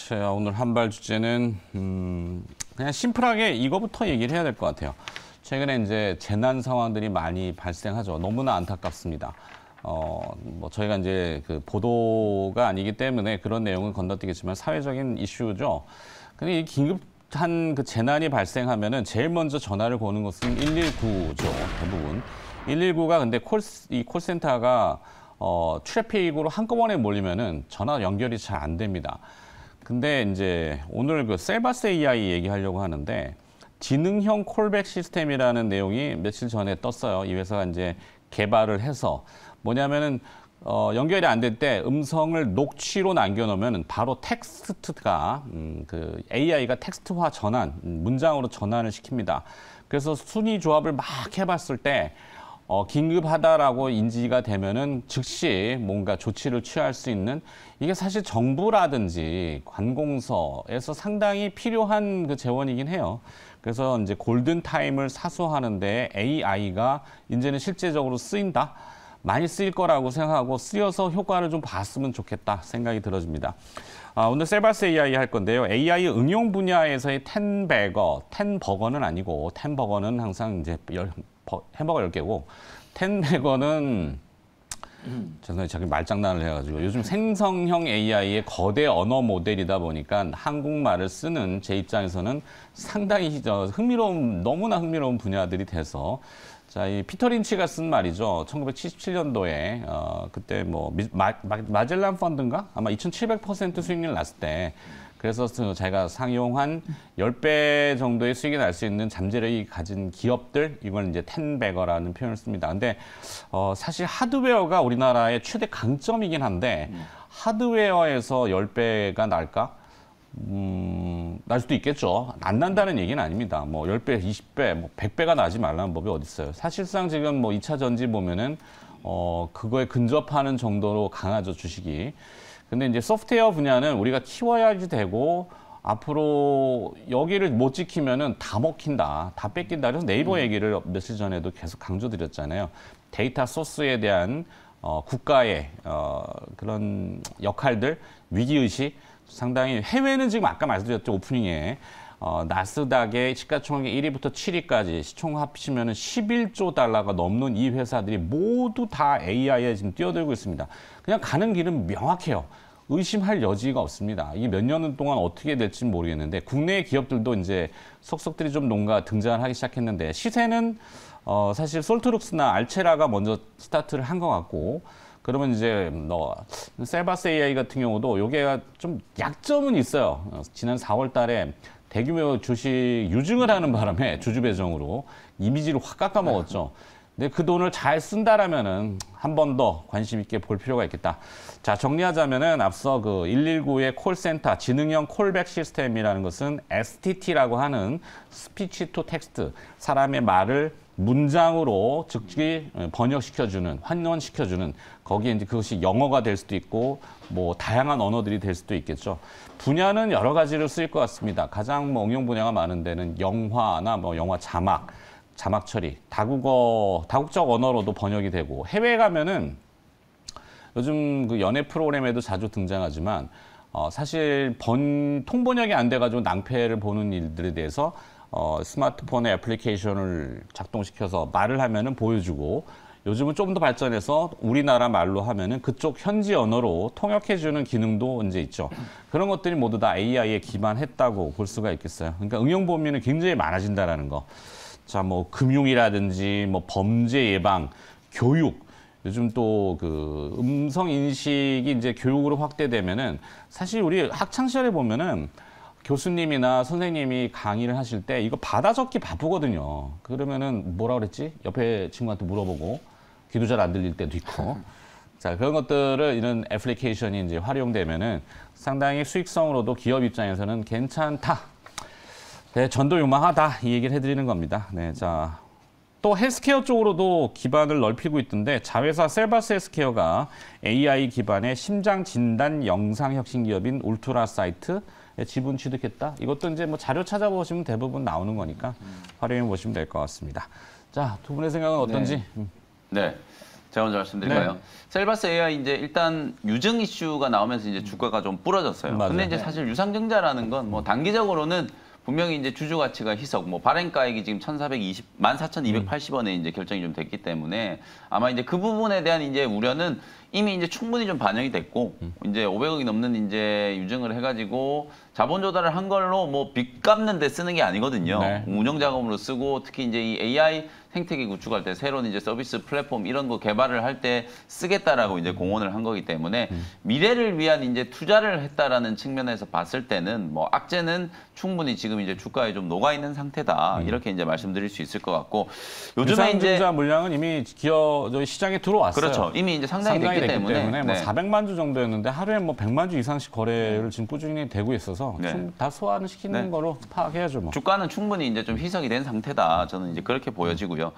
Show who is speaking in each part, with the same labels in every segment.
Speaker 1: 자, 오늘 한발 주제는 그냥 심플하게 이거부터 얘기를 해야 될 것 같아요. 최근에 이제 재난 상황들이 많이 발생하죠. 너무나 안타깝습니다. 뭐 저희가 이제 그 보도가 아니기 때문에 그런 내용은 건너뛰겠지만 사회적인 이슈죠. 근데 이 긴급한 그 재난이 발생하면은 제일 먼저 전화를 거는 것은 119죠. 대부분. 119가 근데 이 콜센터가 트래픽으로 한꺼번에 몰리면은 전화 연결이 잘 안 됩니다. 근데 이제 오늘 그 셀바스 AI 얘기하려고 하는데 지능형 콜백 시스템이라는 내용이 며칠 전에 떴어요. 이 회사가 이제 개발을 해서 뭐냐면은 연결이 안 될 때 음성을 녹취로 남겨놓으면 바로 텍스트가 그 AI가 텍스트화 전환, 문장으로 전환을 시킵니다. 그래서 순위 조합을 막 해봤을 때 긴급하다라고 인지가 되면은 즉시 뭔가 조치를 취할 수 있는 이게 사실 정부라든지 관공서에서 상당히 필요한 그 재원이긴 해요. 그래서 이제 골든 타임을 사수하는데 AI가 이제는 실제적으로 쓰인다. 많이 쓰일 거라고 생각하고 쓰여서 효과를 좀 봤으면 좋겠다 생각이 들어집니다. 오늘 셀바스 AI 할 건데요. AI 응용 분야에서의 10버거는 아니고 10버거는 항상 이제 햄버거 10개고 10버거는 죄송해요. 자기 말장난을 해가지고 요즘 생성형 AI의 거대 언어 모델이다 보니까 한국말을 쓰는 제 입장에서는 상당히 너무나 흥미로운 분야들이 돼서 자, 이 피터 린치가 쓴 말이죠. 1977년도에 그때 뭐 마젤란 펀드인가? 아마 2,700% 수익률 났을 때 그래서 자기가 상용한 10배 정도의 수익이 날 수 있는 잠재력이 가진 기업들, 이걸 이제 10배거라는 표현을 씁니다. 근데 사실 하드웨어가 우리나라의 최대 강점이긴 한데 하드웨어에서 10배가 날까? 날 수도 있겠죠. 안 난다는 얘기는 아닙니다. 뭐 10배, 20배, 뭐 100배가 나지 말라는 법이 어디 있어요. 사실상 지금 뭐 2차 전지 보면은 그거에 근접하는 정도로 강하죠, 주식이. 근데 이제 소프트웨어 분야는 우리가 키워야지 되고 앞으로 여기를 못 지키면은 다 먹힌다, 다 뺏긴다. 그래서 네이버 얘기를 며칠 전에도 계속 강조드렸잖아요. 데이터 소스에 대한 국가의 그런 역할들, 위기의식 상당히 해외는 지금 아까 말씀드렸죠, 오프닝에 나스닥의 시가총액 1위부터 7위까지 시총 합치면 11조 달러가 넘는 이 회사들이 모두 다 AI에 지금 뛰어들고 있습니다. 그냥 가는 길은 명확해요. 의심할 여지가 없습니다. 이게 몇 년 동안 어떻게 될지 모르겠는데 국내 기업들도 이제 속속들이 좀 뭔가 등장을 하기 시작했는데 시세는 사실 솔트룩스나 알체라가 먼저 스타트를 한 것 같고 그러면 이제 셀바스 AI 같은 경우도 요게 좀 약점은 있어요. 지난 4월 달에 대규모 주식 유증을 하는 바람에 주주 배정으로 이미지를 확 깎아먹었죠. 근데 그 돈을 잘 쓴다라면은 한 번 더 관심 있게 볼 필요가 있겠다. 자, 정리하자면은 앞서 그 119의 콜센터 지능형 콜백 시스템이라는 것은 STT라고 하는 스피치 투 텍스트, 사람의 말을 문장으로 즉시 번역시켜주는, 환원시켜주는, 거기에 이제 그것이 영어가 될 수도 있고, 뭐, 다양한 언어들이 될 수도 있겠죠. 분야는 여러 가지로 쓰일 것 같습니다. 가장 뭐 응용 분야가 많은 데는 영화나 뭐 영화 자막 처리, 다국적 언어로도 번역이 되고, 해외에 가면은 요즘 그 연예 프로그램에도 자주 등장하지만, 사실 통번역이 안 돼가지고 낭패를 보는 일들에 대해서 스마트폰의 애플리케이션을 작동시켜서 말을 하면은 보여주고 요즘은 조금 더 발전해서 우리나라 말로 하면은 그쪽 현지 언어로 통역해주는 기능도 이제 있죠. 그런 것들이 모두 다 AI에 기반했다고 볼 수가 있겠어요. 그러니까 응용 범위는 굉장히 많아진다라는 거. 자, 뭐 금융이라든지 뭐 범죄 예방, 교육. 요즘 또 그 음성 인식이 이제 교육으로 확대되면은 사실 우리 학창 시절에 보면은 교수님이나 선생님이 강의를 하실 때 이거 받아 적기 바쁘거든요. 그러면은 뭐라 그랬지? 옆에 친구한테 물어보고 귀도 잘 안 들릴 때도 있고. 자, 그런 것들을 이런 애플리케이션이 이제 활용되면은 상당히 수익성으로도 기업 입장에서는 괜찮다. 네, 전도유망하다. 이 얘기를 해드리는 겁니다. 네, 자. 또 헬스케어 쪽으로도 기반을 넓히고 있던데 자회사 셀바스 헬스케어가 AI 기반의 심장 진단 영상 혁신 기업인 울트라사이트 지분 취득했다. 이것도 이제 뭐 자료 찾아보시면 대부분 나오는 거니까 활용해 보시면 될 것 같습니다. 자, 두 분의 생각은 어떤지?
Speaker 2: 네. 제가 먼저 말씀드릴까요?
Speaker 1: 네.
Speaker 2: 셀바스 AI 이제 일단 유증 이슈가 나오면서 이제 주가가 좀 부러졌어요.
Speaker 1: 맞아요.
Speaker 2: 근데 이제 사실 유상증자라는 건 뭐 단기적으로는 분명히 이제 주주 가치가 희석, 뭐 발행가액이 지금 14,280원에 이제 결정이 좀 됐기 때문에 아마 이제 그 부분에 대한 이제 우려는 이미 이제 충분히 좀 반영이 됐고 이제 500억이 넘는 이제 유증을 해가지고 자본 조달을 한 걸로 뭐 빚 갚는 데 쓰는 게 아니거든요.
Speaker 1: 네.
Speaker 2: 운영 자금으로 쓰고 특히 이제 이 AI 생태계 구축할 때 새로운 이제 서비스 플랫폼 이런 거 개발을 할 때 쓰겠다라고 이제 공언을 한 거기 때문에 미래를 위한 이제 투자를 했다라는 측면에서 봤을 때는 뭐 악재는 충분히 지금 이제 주가에 좀 녹아 있는 상태다 이렇게 이제 말씀드릴 수 있을 것 같고 요즘에 이제
Speaker 1: 유상증자 물량은 이미 저희 시장에 들어왔어요.
Speaker 2: 그렇죠. 이미 이제 상당히 됐기 때문에
Speaker 1: 뭐
Speaker 2: 네.
Speaker 1: 400만 주 정도였는데 하루에 뭐 100만 주 이상씩 거래를 지금 꾸준히 되고 있어서
Speaker 2: 네.
Speaker 1: 좀 다 소화는 시키는
Speaker 2: 네.
Speaker 1: 거로 파악해야죠. 뭐.
Speaker 2: 주가는 충분히 이제 좀 희석이 된 상태다. 저는 이제 그렇게 보여지고요.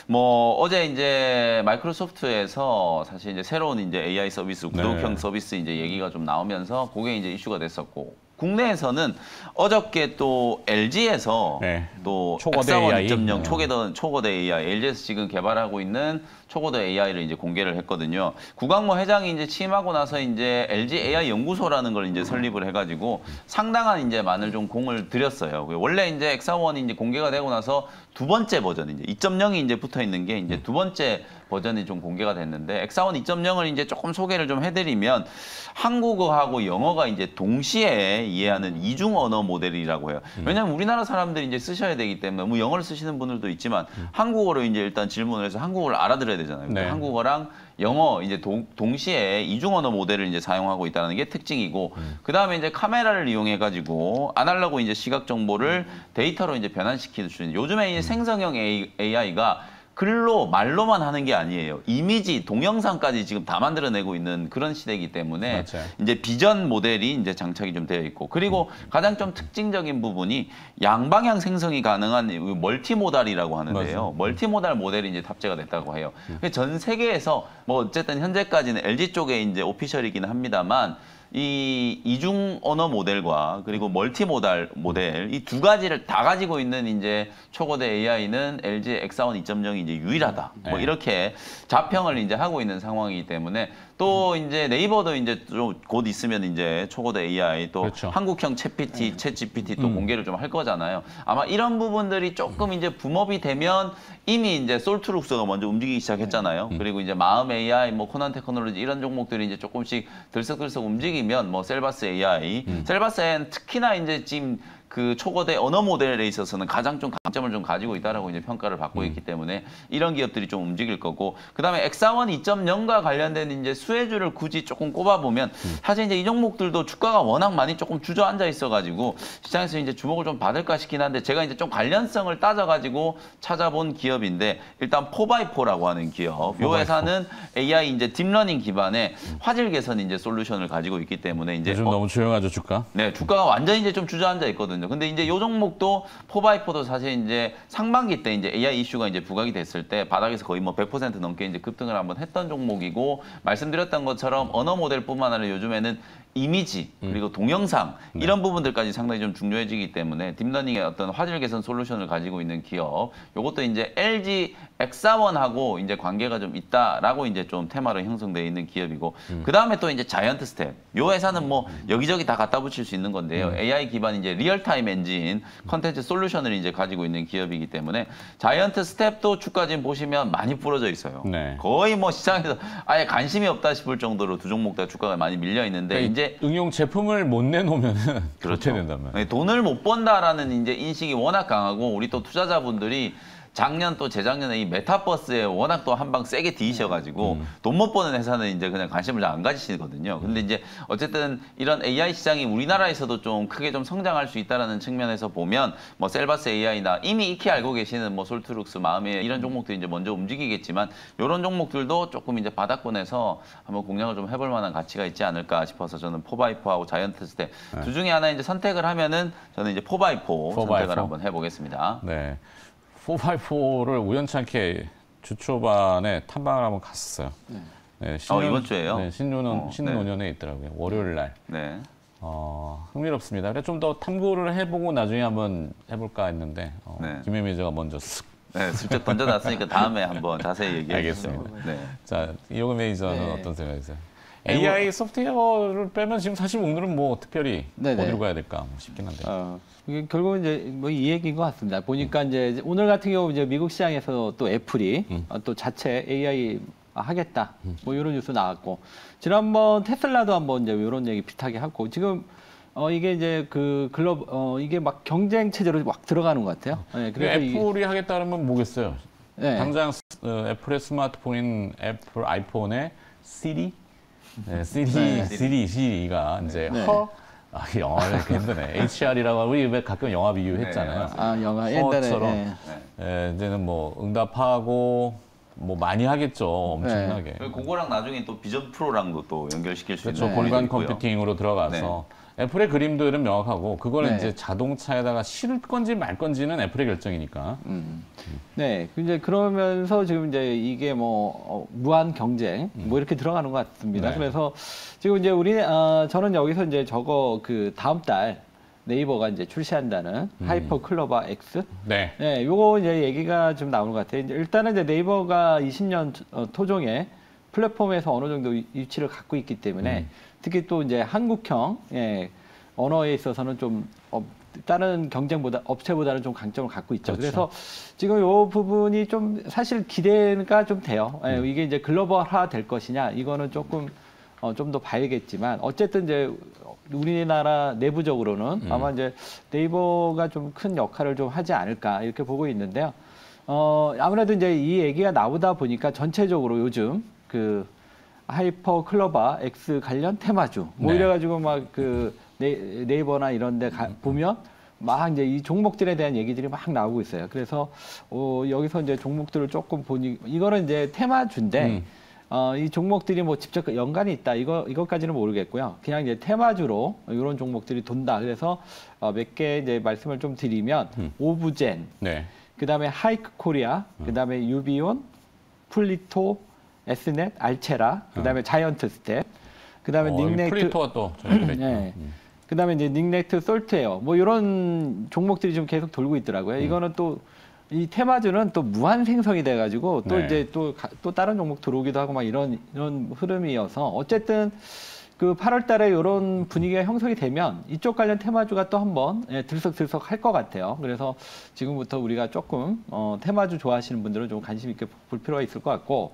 Speaker 2: 뭐 어제 이제 마이크로소프트에서 사실 이제 새로운 이제 AI 서비스, 구독형 서비스 이제 얘기가 좀 나오면서 그게 이제 이슈가 됐었고. 국내에서는 어저께 또 LG에서 또
Speaker 1: 초거대
Speaker 2: 엑사원
Speaker 1: AI
Speaker 2: 2.0 초거대 AI, LG에서 지금 개발하고 있는 초거대 AI를 이제 공개를 했거든요. 구광모 회장이 이제 취임하고 나서 이제 LG AI 연구소라는 걸 이제 설립을 해가지고 상당한 이제 많은 좀 공을 들였어요. 원래 이제 엑사원이 이제 공개가 되고 나서 두 번째 버전 이제 2.0이 이제 붙어 있는 게 이제 두 번째 버전이 좀 공개가 됐는데 엑사원 2.0을 이제 조금 소개를 좀 해드리면 한국어하고 영어가 이제 동시에 이해하는 이중 언어 모델이라고 해요. 왜냐하면 우리나라 사람들이 이제 쓰셔야 되기 때문에 뭐 영어를 쓰시는 분들도 있지만 한국어로 이제 일단 질문을 해서 한국어를 알아들어야 되잖아요.
Speaker 1: 네.
Speaker 2: 한국어랑 영어 이제 동시에 이중 언어 모델을 이제 사용하고 있다는 게 특징이고 그 다음에 이제 카메라를 이용해 가지고 아날로그 이제 시각 정보를 데이터로 이제 변환시키는 요즘에 이제 생성형 AI가 글로 말로만 하는 게 아니에요. 이미지, 동영상까지 지금 다 만들어내고 있는 그런 시대이기 때문에
Speaker 1: 맞아요.
Speaker 2: 이제 비전 모델이 이제 장착이 좀 되어 있고 그리고 가장 좀 특징적인 부분이 양방향 생성이 가능한 멀티모달이라고 하는데요.
Speaker 1: 맞아요.
Speaker 2: 멀티모달 모델이 이제 탑재가 됐다고 해요. 전 세계에서 뭐 어쨌든 현재까지는 LG 쪽에 이제 오피셜이긴 합니다만 이 이중 언어 모델과 그리고 멀티모달 모델 이 두 가지를 다 가지고 있는 이제 초거대 AI는 LG 엑사원 2.0이 이제 유일하다. 뭐 이렇게 자평을 이제 하고 있는 상황이기 때문에 또 이제 네이버도 이제 좀 곧 있으면 이제 초거대 AI 또
Speaker 1: 그렇죠.
Speaker 2: 한국형 챗 GPT 또 공개를 좀 할 거잖아요. 아마 이런 부분들이 조금 이제 붐업이 되면 이미 이제 솔트룩스가 먼저 움직이기 시작했잖아요. 그리고 이제 마음 AI, 뭐 코난 테크놀로지 이런 종목들이 이제 조금씩 들썩들썩 움직이면 뭐 셀바스 AI, 셀바스 AI는 특히나 이제 지금 그 초거대 언어 모델에 있어서는 가장 좀 강점을 좀 가지고 있다라고 이제 평가를 받고 있기 때문에 이런 기업들이 좀 움직일 거고 그다음에 엑사원 2.0과 관련된 이제 수혜주를 굳이 조금 꼽아보면 사실 이제 이 종목들도 주가가 워낙 많이 조금 주저앉아 있어가지고 시장에서 이제 주목을 좀 받을까 싶긴 한데 제가 이제 좀 관련성을 따져가지고 찾아본 기업인데 일단 4x4라고 하는 기업. 요 회사는 AI 이제 딥러닝 기반의 화질 개선 이제 솔루션을 가지고 있기 때문에 이제
Speaker 1: 요즘 너무 조용하죠 주가.
Speaker 2: 네, 주가가 완전히 이제 좀 주저앉아 있거든요. 근데 이제 요 종목도 4x4도 사실 이제 상반기 때 이제 AI 이슈가 이제 부각이 됐을 때 바닥에서 거의 뭐 100% 넘게 이제 급등을 한번 했던 종목이고 말씀드렸던 것처럼 언어 모델뿐만 아니라 요즘에는 이미지 그리고 동영상 이런 부분들까지 상당히 좀 중요해지기 때문에 딥러닝의 어떤 화질 개선 솔루션을 가지고 있는 기업 요것도 이제 LG 엑사원하고 이제 관계가 좀 있다라고 이제 좀 테마로 형성되어 있는 기업이고 그 다음에 또 이제 자이언트 스텝 요 회사는 뭐 여기저기 다 갖다 붙일 수 있는 건데요. AI 기반 이제 리얼타임 엔진 컨텐츠 솔루션을 이제 가지고 있는 기업이기 때문에 자이언트 스텝도 주가 지금 보시면 많이 부러져 있어요.
Speaker 1: 네.
Speaker 2: 거의 뭐 시장에서 아예 관심이 없다 싶을 정도로 두 종목 다 주가가 많이 밀려 있는데
Speaker 1: 그러니까
Speaker 2: 이제
Speaker 1: 응용 제품을 못 내놓으면은
Speaker 2: 그렇죠.
Speaker 1: 그렇게 된다면.
Speaker 2: 네, 돈을 못 번다라는 이제 인식이 워낙 강하고 우리 또 투자자분들이 작년 또 재작년에 이 메타버스에 워낙 또 한 방 세게 뒤지셔가지고 돈 못 버는 회사는 이제 그냥 관심을 잘 안 가지시거든요. 근데 이제 어쨌든 이런 AI 시장이 우리나라에서도 좀 크게 좀 성장할 수 있다라는 측면에서 보면 뭐 셀바스 AI나 이미 익히 알고 계시는 뭐 솔트룩스, 마음에 이런 종목들이 이제 먼저 움직이겠지만 이런 종목들도 조금 이제 바닥권에서 한번 공략을 좀 해볼 만한 가치가 있지 않을까 싶어서 저는 4x4하고 자이언트 스텝 두 중에 하나 이제 선택을 하면은 저는 이제 4x4 선택을 한번 해보겠습니다.
Speaker 1: 네. 4x4를 우연찮게 주 초반에 탐방을 한번 갔었어요. 네,
Speaker 2: 이번 주에요?
Speaker 1: 네, 신논현에 있더라고요. 월요일 날.
Speaker 2: 네.
Speaker 1: 흥미롭습니다. 그래서 좀 더 탐구를 해보고 나중에 한번 해볼까 했는데
Speaker 2: 네.
Speaker 1: 김혜미 기자가 먼저 쓱
Speaker 2: 네, 슬쩍 던져놨으니까 다음에 한번 자세히 얘기해 주시죠.
Speaker 1: 알겠습니다.
Speaker 2: 네.
Speaker 1: 자, 이호근 매니저는
Speaker 3: 네.
Speaker 1: 어떤 생각이세요?
Speaker 3: 네,
Speaker 1: AI 소프트웨어를 빼면 지금 사실 오늘은 뭐 특별히
Speaker 3: 네네.
Speaker 1: 어디로 가야 될까 싶긴 한데.
Speaker 3: 이게 결국은 이제 뭐 이 얘기인 것 같습니다. 보니까 이제 오늘 같은 경우 이제 미국 시장에서 또 애플이 또 자체 AI 하겠다. 뭐 이런 뉴스 나왔고 지난번 테슬라도 한번 이제 이런 얘기 비슷하게 하고 지금 이게 이제 그 이게 막 경쟁 체제로 막 들어가는 것 같아요. 네, 그래서
Speaker 1: 애플이 하겠다면 뭐겠어요?
Speaker 3: 네.
Speaker 1: 당장 애플의 스마트폰인 애플 아이폰의 시리, 네, 시리가 이제
Speaker 3: 네.
Speaker 1: 영어를 이렇게 힘드네. HR이라고 우리 왜 가끔 영화 비유했잖아요.
Speaker 3: 아 영화 옛날에
Speaker 1: 허처럼
Speaker 3: 네.
Speaker 1: 예, 이제는 뭐 응답하고 뭐 많이 하겠죠. 엄청나게.
Speaker 2: 그거랑 나중에 또 비전 프로랑도 또 연결시킬 수
Speaker 1: 그렇죠.
Speaker 2: 있는
Speaker 1: 골간
Speaker 2: 부분이 있고요.
Speaker 1: 컴퓨팅으로 들어가서 애플의 그림들은 명확하고 그거는
Speaker 3: 네.
Speaker 1: 이제 자동차에다가 실을 건지 말 건지는 애플의 결정이니까.
Speaker 3: 네, 이제 그러면서 지금 이제 이게 뭐 무한 경쟁 뭐 이렇게 들어가는 것 같습니다.
Speaker 1: 네.
Speaker 3: 그래서 지금 이제 저는 여기서 이제 저거 그 다음 달 네이버가 이제 출시한다는 하이퍼 클로버 X.
Speaker 1: 네.
Speaker 3: 네, 요거 이제 얘기가 좀 나오는 것 같아요. 이제 일단은 이제 네이버가 20년 토종의 플랫폼에서 어느 정도 위치를 갖고 있기 때문에 특히 또 이제 한국형 언어에 있어서는 좀 다른 업체보다는 좀 강점을 갖고 있죠.
Speaker 1: 그렇죠.
Speaker 3: 그래서 지금 이 부분이 좀 사실 기대가 좀 돼요. 이게 이제 글로벌화 될 것이냐 이거는 조금 좀 더 봐야겠지만 어쨌든 이제 우리나라 내부적으로는 아마 이제 네이버가 좀 큰 역할을 좀 하지 않을까 이렇게 보고 있는데요. 아무래도 이제 이 얘기가 나오다 보니까 전체적으로 요즘 그 하이퍼 클로버 X 관련 테마주 뭐
Speaker 1: 네.
Speaker 3: 이래가지고 막 그 네이버나 이런데 보면 막 이제 이 종목들에 대한 얘기들이 막 나오고 있어요. 그래서 여기서 이제 종목들을 조금 보니 이거는 이제 테마주인데 이 종목들이 뭐 직접 연관이 있다 이것까지는 모르겠고요. 그냥 이제 테마주로 이런 종목들이 돈다. 그래서 몇 개 이제 말씀을 좀 드리면 오브젠,
Speaker 1: 네.
Speaker 3: 그다음에 하이크 코리아, 그다음에 유비온, 플리토, 에스넷, 알체라, 그다음에 자이언트 스텝, 그다음에 닉네이트,
Speaker 1: 플리토가 또 전해드렸죠.
Speaker 3: 네. 그다음에 이제 닉네이트, 솔트웨어, 뭐 이런 종목들이 좀 계속 돌고 있더라고요. 이거는 또 이 테마주는 또 무한 생성이 돼가지고 또
Speaker 1: 네.
Speaker 3: 이제 또 다른 종목 들어오기도 하고 막 이런 흐름이어서 어쨌든 그 8월달에 이런 분위기가 형성이 되면 이쪽 관련 테마주가 또 한번 들썩들썩 할 것 같아요. 그래서 지금부터 우리가 조금 테마주 좋아하시는 분들은 좀 관심 있게 볼 필요가 있을 것 같고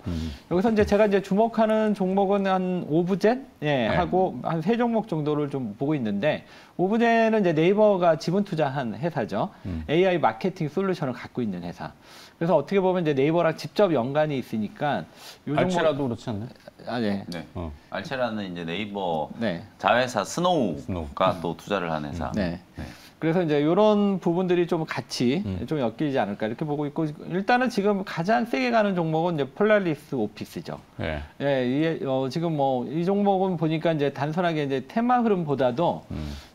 Speaker 3: 여기서 이제 제가 이제 주목하는 종목은 한 오브젠 하고 한 3종목 정도를 좀 보고 있는데 오브젠은 이제 네이버가 지분 투자한 회사죠. AI 마케팅 솔루션을 갖고 있는 회사. 그래서 어떻게 보면 이제 네이버랑 직접 연관이 있으니까 요 종목
Speaker 1: 알체라도 그렇지 않나요?
Speaker 3: 네.
Speaker 2: 네. 알체라는 이제 네이버
Speaker 3: 네.
Speaker 2: 자회사 스노우가 또 투자를 한 회사.
Speaker 3: 네. 그래서 이제 이런 부분들이 좀 같이 좀 엮이지 않을까 이렇게 보고 있고 일단은 지금 가장 세게 가는 종목은 이제 폴라리스 오피스죠.
Speaker 1: 네.
Speaker 3: 예, 이게 지금 뭐 이 종목은 보니까 이제 단순하게 이제 테마 흐름보다도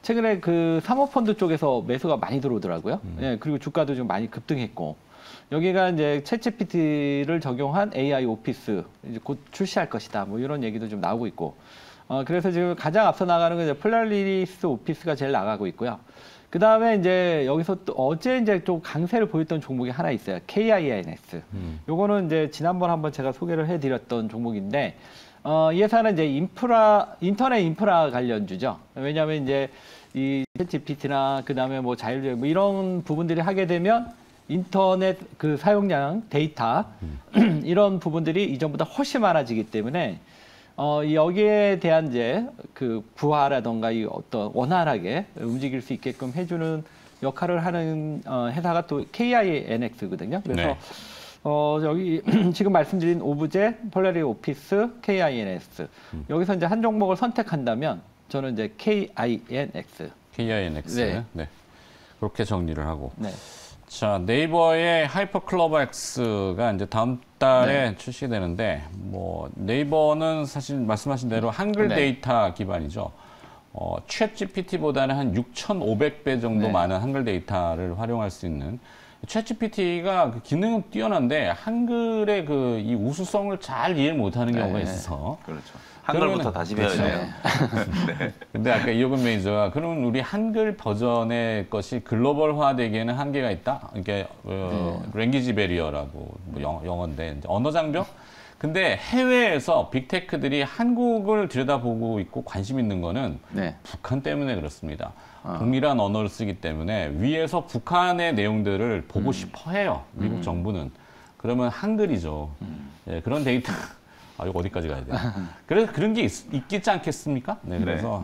Speaker 3: 최근에 그 사모펀드 쪽에서 매수가 많이 들어오더라고요. 예, 그리고 주가도 좀 많이 급등했고 여기가 이제 챗GPT를 적용한 AI 오피스 이제 곧 출시할 것이다. 뭐 이런 얘기도 좀 나오고 있고. 그래서 지금 가장 앞서 나가는 건 이제 폴라리스 오피스가 제일 나가고 있고요. 그 다음에 이제 여기서 또 어제 이제 좀 강세를 보였던 종목이 하나 있어요. KINX. 요거는 이제 지난번 한번 제가 소개를 해드렸던 종목인데, 이 회사는 이제 인터넷 인프라 관련주죠. 왜냐하면 이제 이 챗GPT나 그 다음에 뭐 자율주행 뭐 이런 부분들이 하게 되면 인터넷 그 사용량, 데이터 이런 부분들이 이전보다 훨씬 많아지기 때문에 여기에 대한 이제 그 부하라던가 이 어떤 원활하게 움직일 수 있게끔 해주는 역할을 하는 회사가 또 KINX거든요. 그래서
Speaker 1: 네.
Speaker 3: 여기 지금 말씀드린 오브제, 폴라리 오피스, KINX 여기서 이제 한 종목을 선택한다면 저는 이제 KINX.
Speaker 1: KINX. 네. 그렇게 정리를 하고.
Speaker 3: 네.
Speaker 1: 자, 네이버의 하이퍼 클로버 X가 이제 다음 달에 출시되는데, 뭐, 네이버는 사실 말씀하신 대로 한글
Speaker 3: 네.
Speaker 1: 데이터 기반이죠. 챗 GPT보다는 한 6,500배 정도
Speaker 3: 네.
Speaker 1: 많은 한글 데이터를 활용할 수 있는 챗GPT가 그 기능은 뛰어난데 한글의 그 이 우수성을 잘 이해 못하는 경우가
Speaker 2: 네.
Speaker 1: 있어서.
Speaker 2: 그렇죠. 한글부터
Speaker 1: 그러면은-
Speaker 2: 다시 배워야
Speaker 1: 그렇죠.
Speaker 2: 돼요.
Speaker 1: 근데 아까 이호근 매니저가 그러면 우리 한글 버전의 것이 글로벌화되기에는 한계가 있다. 이게 랭귀지 베리어라고 뭐 영어인데 이제 언어 장벽. 근데 해외에서 빅테크들이 한국을 들여다보고 있고 관심 있는 거는
Speaker 3: 네.
Speaker 1: 북한 때문에 그렇습니다. 동일한 언어를 쓰기 때문에 위에서 북한의 내용들을 보고 싶어 해요. 미국 정부는. 그러면 한글이죠. 예, 그런 데이터. 아, 이거 어디까지 가야 돼? 그래서 그런 게 있겠지 않겠습니까? 네, 그래서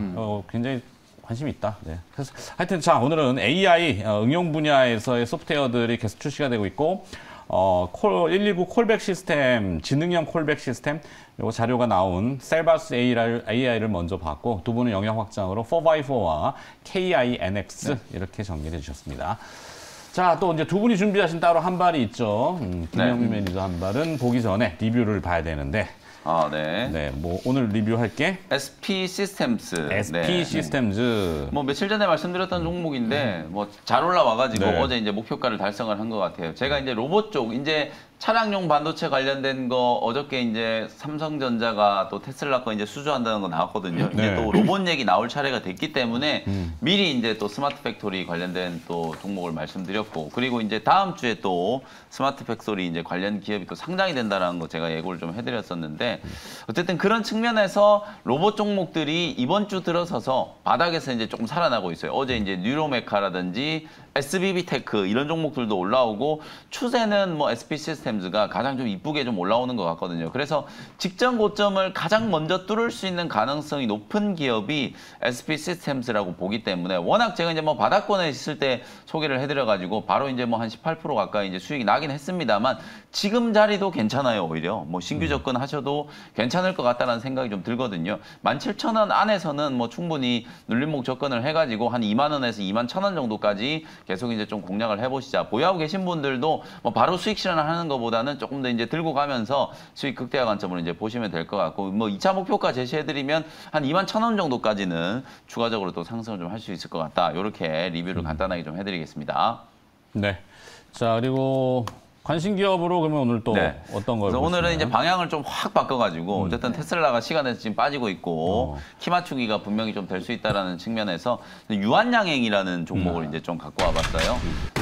Speaker 1: 굉장히 관심이 있다. 네. 그래서 하여튼 자, 오늘은 AI 응용 분야에서의 소프트웨어들이 계속 출시가 되고 있고 119 콜백 시스템, 지능형 콜백 시스템 요 자료가 나온 셀바스 AI를 먼저 봤고 두 분은 영역 확장으로 4x4와 KINX 이렇게 정리해 주셨습니다. 자, 또 이제 두 분이 준비하신 따로 한 발이 있죠. 김영민 매니저 한 발은 보기 전에 리뷰를 봐야 되는데
Speaker 2: 아, 네.
Speaker 1: 네, 뭐 오늘 리뷰할 게
Speaker 2: SP 시스템스.
Speaker 1: SP
Speaker 2: 네.
Speaker 1: 시스템즈.
Speaker 2: 뭐 며칠 전에 말씀드렸던 종목인데 뭐 잘 올라와가지고
Speaker 1: 네.
Speaker 2: 어제 이제 목표가를 달성을 한 것 같아요. 제가 이제 로봇 쪽 이제 차량용 반도체 관련된 거 어저께 이제 삼성전자가 또 테슬라 거 이제 수주한다는 거 나왔거든요. 이제
Speaker 1: 네.
Speaker 2: 또 로봇 얘기 나올 차례가 됐기 때문에 미리 이제 또 스마트 팩토리 관련된 또 종목을 말씀드렸고 그리고 이제 다음 주에 또 스마트 팩토리 이제 관련 기업이 또 상장이 된다라는 거 제가 예고를 좀 해드렸었는데 어쨌든 그런 측면에서 로봇 종목들이 이번 주 들어서서 바닥에서 이제 조금 살아나고 있어요. 어제 이제 뉴로메카라든지 SBB테크 이런 종목들도 올라오고 추세는 뭐 SP 시스템즈가 가장 좀 이쁘게 좀 올라오는 것 같거든요. 그래서 직전 고점을 가장 먼저 뚫을 수 있는 가능성이 높은 기업이 SP 시스템즈라고 보기 때문에 워낙 제가 이제 뭐 바닥권에 있을 때 소개를 해드려가지고 바로 이제 뭐 한 18% 가까이 이제 수익이 나긴 했습니다만 지금 자리도 괜찮아요. 오히려 뭐 신규 접근 하셔도 괜찮을 것 같다는 생각이 좀 들거든요. 17,000원 안에서는 뭐 충분히 눌림목 접근을 해가지고 한 2만 원에서 2만 1,000원 정도까지 계속 이제 좀 공략을 해보시자. 보유하고 계신 분들도 뭐 바로 수익 실현하는 것보다는 조금 더 이제 들고 가면서 수익 극대화 관점으로 이제 보시면 될 것 같고 뭐 2차 목표가 제시해드리면 한 2만 1,000원 정도까지는 추가적으로 또 상승을 좀 할 수 있을 것 같다. 이렇게 리뷰를 간단하게 좀 해드리겠습니다.
Speaker 1: 네. 자, 그리고 관심 기업으로 그러면 오늘 또
Speaker 2: 네.
Speaker 1: 어떤 걸
Speaker 2: 그래서 오늘은
Speaker 1: 보시나요?
Speaker 2: 이제 방향을 좀 확 바꿔가지고 어쨌든 테슬라가 시간에서 지금 빠지고 있고 키 맞추기가 분명히 좀 될 수 있다라는 측면에서 유한양행이라는 종목을 이제 좀 갖고 와봤어요.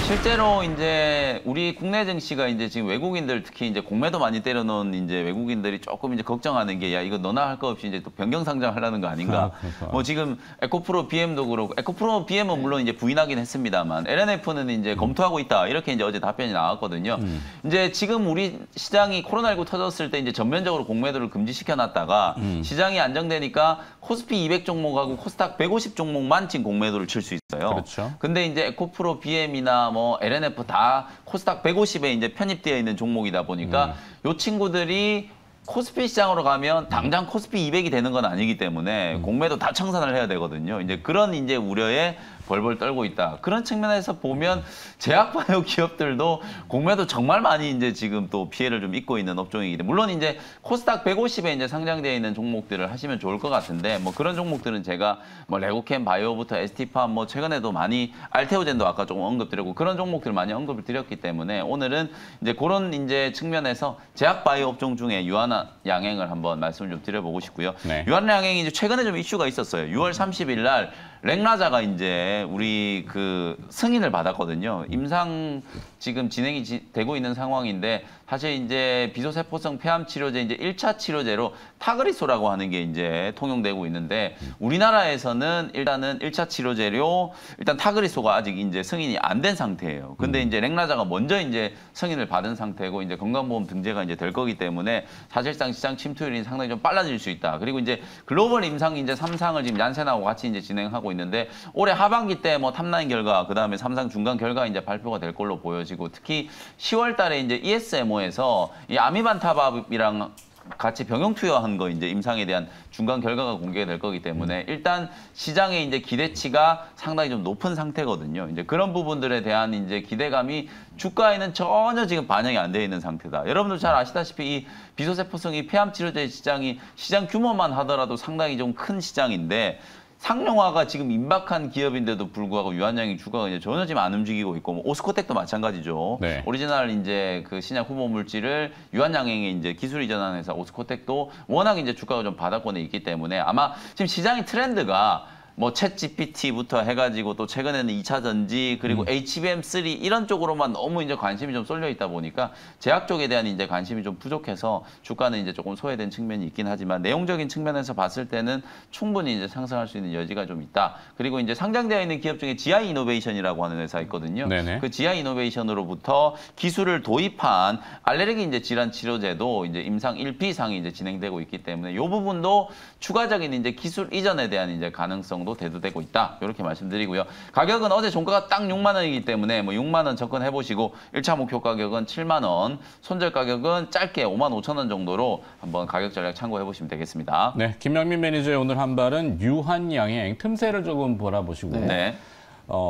Speaker 2: 실제로 이제 우리 국내 증시가 이제 지금 외국인들 특히 이제 공매도 많이 때려놓은 이제 외국인들이 조금 이제 걱정하는 게 야 이거 너나 할 거 없이 이제 또 변경 상장하려는 거 아닌가?
Speaker 1: 그러니까.
Speaker 2: 뭐 지금 에코프로 BM도 그렇고 에코프로 BM은 물론 이제 부인하긴 했습니다만 LNF는 이제 검토하고 있다 이렇게 이제 어제 답변이 나왔거든요. 이제 지금 우리 시장이 코로나19 터졌을 때 이제 전면적으로 공매도를 금지시켜 놨다가 시장이 안정되니까 코스피 200 종목하고 코스닥 150 종목만 지금 공매도를 칠 수 있어요.
Speaker 1: 그렇죠.
Speaker 2: 근데 이제 에코프로 BM이나 뭐 LNF 다 코스닥 150에 이제 편입되어 있는 종목이다 보니까 요 친구들이 코스피 시장으로 가면 당장 코스피 200이 되는 건 아니기 때문에 공매도 다 청산을 해야 되거든요. 이제 그런 이제 우려에 벌벌 떨고 있다. 그런 측면에서 보면 제약바이오 기업들도 공매도 정말 많이 이제 지금 또 피해를 좀 입고 있는 업종이기 때문에 물론 이제 코스닥 150에 이제 상장되어 있는 종목들을 하시면 좋을 것 같은데 뭐 그런 종목들은 제가 뭐 레고캠 바이오부터 ST팜 뭐 최근에도 많이 알테오젠도 아까 조금 언급드렸고 그런 종목들을 많이 언급을 드렸기 때문에 오늘은 이제 그런 이제 측면에서 제약바이오 업종 중에 유한양행을 한번 말씀을 좀 드려보고 싶고요.
Speaker 1: 네.
Speaker 2: 유한양행이 이제 최근에 좀 이슈가 있었어요. 6월 30일 날 렉나자가 이제 우리 그 승인을 받았거든요. 임상 지금 진행이 되고 있는 상황인데 사실 이제 비소세포성 폐암 치료제 이제 1차 치료제로 타그리소라고 하는 게 이제 통용되고 있는데 우리나라에서는 일단은 1차 치료제로 일단 타그리소가 아직 이제 승인이 안 된 상태예요. 근데 이제 렉나자가 먼저 이제 승인을 받은 상태고 이제 건강보험 등재가 이제 될 거기 때문에 사실상 시장 침투율이 상당히 좀 빨라질 수 있다. 그리고 이제 글로벌 임상 이제 3상을 지금 얀센하고 같이 이제 진행하고 있는데 올해 하반기 때 뭐 탑라인 결과 그다음에 3상 중간 결과 이제 발표가 될 걸로 보여지고 특히 10월 달에 이제 ESMO에서 이 아미반타밥이랑 같이 병용 투여한 거 이제 임상에 대한 중간 결과가 공개가 될 거기 때문에 일단 시장의 이제 기대치가 상당히 좀 높은 상태거든요. 이제 그런 부분들에 대한 이제 기대감이 주가에는 전혀 지금 반영이 안 돼 있는 상태다. 여러분들 잘 아시다시피 이 비소세포성 이 폐암 치료제 시장이 시장 규모만 하더라도 상당히 좀 큰 시장인데 상용화가 지금 임박한 기업인데도 불구하고 유한양행 주가가 이제 전혀 지금 안 움직이고 있고, 뭐 오스코텍도 마찬가지죠.
Speaker 1: 네.
Speaker 2: 오리지널 이제 그 신약 후보 물질을 유한양행에 이제 기술 이전하는 회사 오스코텍도 워낙 이제 주가가 좀 바닥권에 있기 때문에 아마 지금 시장의 트렌드가 뭐 챗 GPT부터 해가지고 또 최근에는 2차 전지 그리고 HBM3 이런 쪽으로만 너무 이제 관심이 좀 쏠려 있다 보니까 제약 쪽에 대한 이제 관심이 좀 부족해서 주가는 이제 조금 소외된 측면이 있긴 하지만 내용적인 측면에서 봤을 때는 충분히 이제 상승할 수 있는 여지가 좀 있다. 그리고 이제 상장되어 있는 기업 중에 GI 이노베이션이라고 하는 회사 있거든요.
Speaker 1: 네네.
Speaker 2: 그 GI 이노베이션으로부터 기술을 도입한 알레르기 이제 질환 치료제도 이제 임상 1피상이 이제 진행되고 있기 때문에 이 부분도 추가적인 이제 기술 이전에 대한 이제 가능성 도 대두되고 있다. 이렇게 말씀드리고요. 가격은 어제 종가가 딱 6만 원이기 때문에 뭐 6만 원 접근해 보시고 1차 목표 가격은 7만 원, 손절 가격은 짧게 5만 5천 원 정도로 한번 가격 전략 참고해 보시면 되겠습니다.
Speaker 1: 네, 김영민 매니저의 오늘 한 발은 유한양행 틈새를 조금 보라보시고
Speaker 2: 네.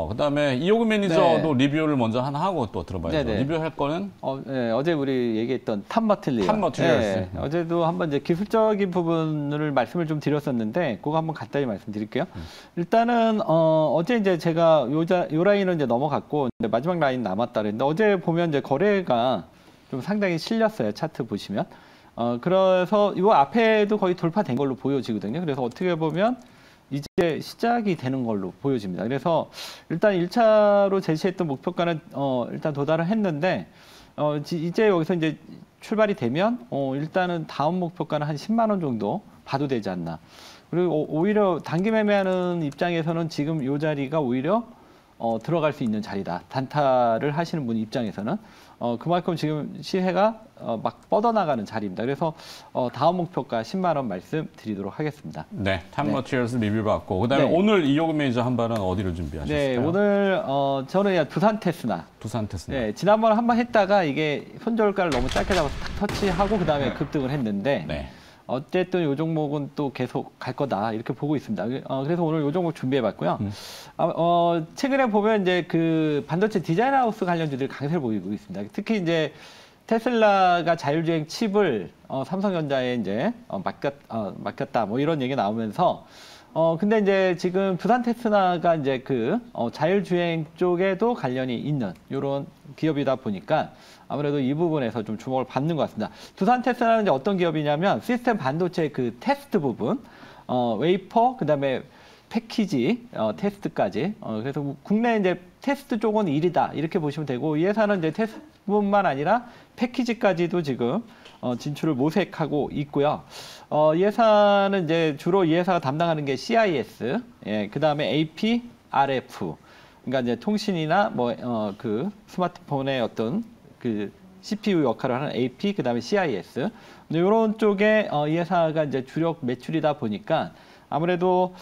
Speaker 1: 그다음에 이호근 매니저도 리뷰를 먼저 하나 하고 또 들어봐야죠.
Speaker 3: 네네.
Speaker 1: 리뷰할 거는
Speaker 3: 네, 어제 우리 얘기했던 탑머틀리얼.
Speaker 1: 탑머틀리얼스.
Speaker 3: 어제도 한번 이제 기술적인 부분을 말씀을 좀 드렸었는데, 그거 한번 간단히 말씀드릴게요. 일단은 어제 이제 제가 요 라인은 이제 넘어갔고 이제 마지막 라인 남았다 그랬는데, 어제 보면 이제 거래가 좀 상당히 실렸어요. 차트 보시면. 그래서 이 앞에도 거의 돌파된 걸로 보여지거든요. 그래서 어떻게 보면 이제 시작이 되는 걸로 보여집니다. 그래서 일단 1차로 제시했던 목표가는 일단 도달을 했는데 이제 여기서 이제 출발이 되면 일단은 다음 목표가는 한 10만 원 정도 봐도 되지 않나. 그리고 오히려 단기 매매하는 입장에서는 지금 이 자리가 오히려 들어갈 수 있는 자리다. 단타를 하시는 분 입장에서는 그만큼 지금 시세가 막 뻗어나가는 자리입니다. 그래서 다음 목표가 10만 원 말씀드리도록 하겠습니다.
Speaker 1: 네, 탑머티리얼스 리뷰 받고 그다음에
Speaker 3: 네.
Speaker 1: 오늘 이호근 매니저 한 발은 어디를 준비하셨을까요?
Speaker 3: 네, 오늘 저는 두산 테스나.
Speaker 1: 두산 테스나.
Speaker 3: 네, 지난번에 한번 했다가 이게 손절가를 너무 짧게 잡아서 탁 터치하고 그다음에 급등을 했는데
Speaker 1: 네.
Speaker 3: 어쨌든 이 종목은 또 계속 갈 거다 이렇게 보고 있습니다. 그래서 오늘 이 종목 준비해봤고요. 최근에 보면 이제 그 반도체 디자인 하우스 관련주들이 강세를 보이고 있습니다. 특히 이제 테슬라가 자율주행 칩을 삼성전자에 이제 맡겼다 뭐 이런 얘기 나오면서 근데 이제 지금 두산 테스나가 이제 그 자율주행 쪽에도 관련이 있는 이런 기업이다 보니까 아무래도 이 부분에서 좀 주목을 받는 것 같습니다. 두산 테스나는 이제 어떤 기업이냐면 시스템 반도체 그 테스트 부분, 웨이퍼, 그다음에 패키지, 테스트까지. 그래서 국내 이제 테스트 쪽은 1위다 이렇게 보시면 되고 이 회사는 이제 테스트뿐만 아니라 패키지까지도 지금 진출을 모색하고 있고요. 이 회사는 이제 주로 이 회사가 담당하는 게 CIS, 그다음에 AP, RF. 그러니까 이제 통신이나 그 스마트폰의 어떤 그 CPU 역할을 하는 AP, 그다음에 CIS. 이런 쪽에 이 회사가 이제 주력 매출이다 보니까 아무래도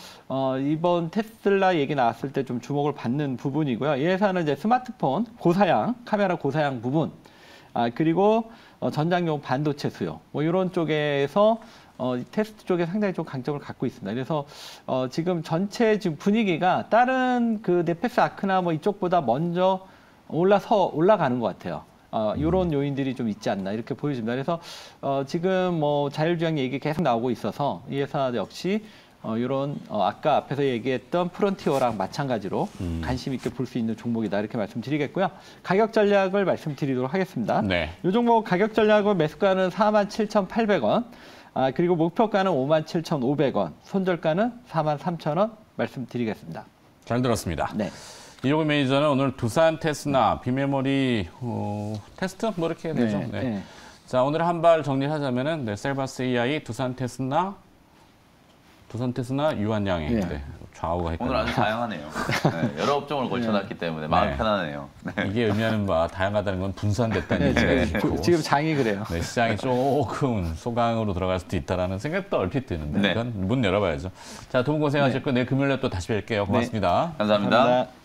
Speaker 3: 이번 테슬라 얘기 나왔을 때 좀 주목을 받는 부분이고요. 이 회사는 이제 스마트폰 고사양, 카메라 고사양 부분, 그리고 전장용 반도체 수요, 뭐 이런 쪽에서 테스트 쪽에 상당히 좀 강점을 갖고 있습니다. 그래서 지금 전체 지금 분위기가 다른 그 넷플릭스 아크나 뭐 이쪽보다 먼저 올라가는 것 같아요. 이런 요인들이 좀 있지 않나 이렇게 보여집니다. 그래서 지금 뭐 자율주행 얘기 계속 나오고 있어서 이 회사 역시 이런 아까 앞에서 얘기했던 프론티어랑 마찬가지로 관심 있게 볼 수 있는 종목이다 이렇게 말씀드리겠고요. 가격 전략을 말씀드리도록 하겠습니다.
Speaker 1: 네.
Speaker 3: 이 종목 가격 전략은 매수가는 47,800원, 그리고 목표가는 57,500원, 손절가는 43,000원 말씀드리겠습니다.
Speaker 1: 잘 들었습니다.
Speaker 3: 네.
Speaker 1: 이호근 매니저는 오늘 두산 테스나 비메모리 테스트 뭐 이렇게 해야 되죠. 네.
Speaker 3: 네.
Speaker 1: 자, 오늘 한 발 정리하자면은 네, 셀바스 AI, 두산 테스나 유한양행.
Speaker 3: 네.
Speaker 1: 네. 좌우가
Speaker 2: 오늘
Speaker 1: 헷갈려요.
Speaker 2: 아주 다양하네요. 네, 여러 업종을 걸쳐놨기 때문에 마음
Speaker 1: 네.
Speaker 2: 편하네요. 네.
Speaker 1: 이게 의미하는 바 다양하다는 건 분산됐다는
Speaker 3: 네,
Speaker 1: 얘기가 있고
Speaker 3: 지금 장이 그래요.
Speaker 1: 네, 시장이 조금 소강으로 들어갈 수도 있다라는 생각도 얼핏 드는데
Speaker 2: 네.
Speaker 1: 그건 문 열어봐야죠. 자, 두 분 고생하셨고 내일 금요일에 또 다시 뵐게요. 고맙습니다.
Speaker 2: 감사합니다.
Speaker 3: 감사합니다.